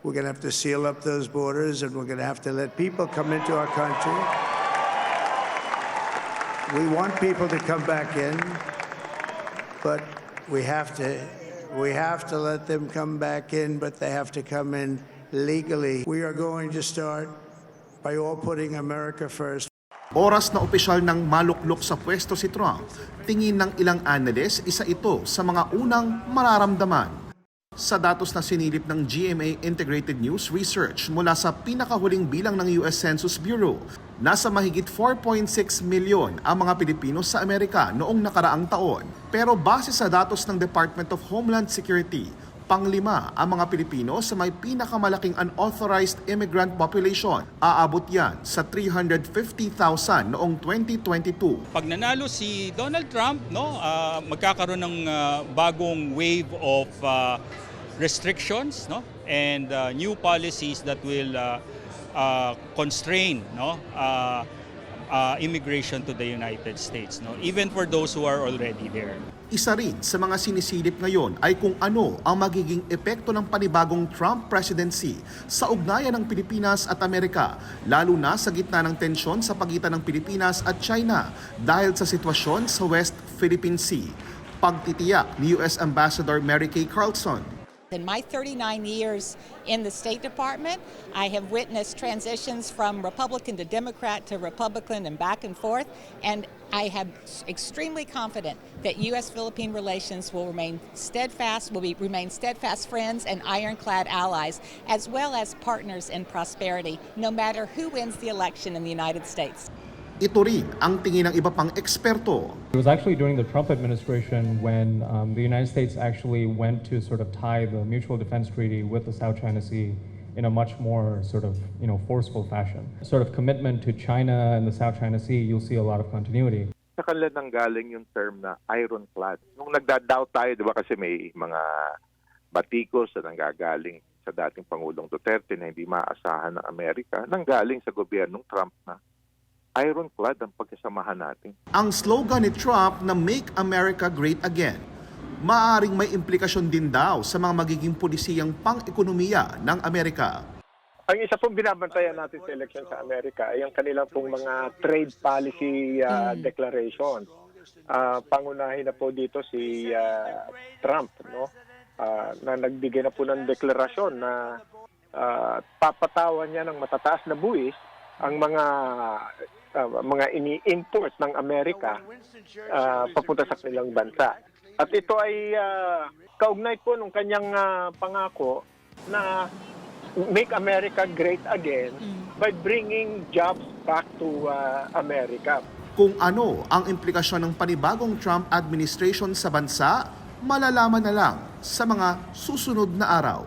We're going to have to seal up those borders, and we're going to have to let people come into our country. We want people to come back in, but we have to let them come back in, but they have to come in legally. We are going to start by all putting America first. Oras na opisyal ng maluklok sa pwesto si Trump, tingin ng ilang analyst, isa ito sa mga unang mararamdaman. Sa datos na sinilip ng GMA Integrated News Research mula sa pinakahuling bilang ng US Census Bureau, nasa mahigit 4.6 milyon ang mga Pilipino sa Amerika noong nakaraang taon. Pero base sa datos ng Department of Homeland Security, panglima ang mga Pilipino sa may pinakamalaking unauthorized immigrant population. Aabot yan sa 350,000 noong 2022. Pag nanalo si Donald Trump, magkakaroon ng bagong wave of restrictions, and new policies that will constrain immigration to the United States, even for those who are already there. Isa rin sa mga sinisilip ngayon ay kung ano ang magiging epekto ng panibagong Trump presidency sa ugnayan ng Pilipinas at Amerika, lalo na sa gitna ng tensyon sa pagitan ng Pilipinas at China dahil sa sitwasyon sa West Philippine Sea. Pagtitiyak ni US Ambassador Mary Kay Carlson. In my 39 years in the State Department, I have witnessed transitions from Republican to Democrat to Republican and back and forth, and I am extremely confident that U.S.-Philippine relations will remain steadfast friends and ironclad allies, as well as partners in prosperity, no matter who wins the election in the United States. Ito rin ang tingin ng iba pang eksperto. It was actually during the Trump administration when the United States actually went to sort of tie the Mutual Defense Treaty with the South China Sea in a much more sort of, forceful fashion. Sort of commitment to China and the South China Sea, you'll see a lot of continuity. Sa kanila nanggaling yung term na ironclad. Nung nagda-doubt tayo, di ba, kasi may mga batikos na nanggagaling sa dating Pangulong Duterte na hindi maaasahan ng Amerika, nanggaling sa gobyernong Trump na ironclad ang pagkasamahan natin. Ang slogan ni Trump na Make America Great Again, maaaring may implikasyon din daw sa mga magiging polisiyang pang-ekonomiya ng Amerika. Ang isa pong binabantayan natin sa eleksyon sa Amerika ay ang kanilang pong mga trade policy declaration. Pangunahin na po dito si Trump, na nagbigay na po ng deklarasyon na papatawan niya ng matataas na buwis ang mga ini-import ng Amerika papunta sa kanilang bansa. At ito ay kaugnay po ng kanyang pangako na make America great again by bringing jobs back to America. Kung ano ang implikasyon ng panibagong Trump administration sa bansa, malalaman na lang sa mga susunod na araw.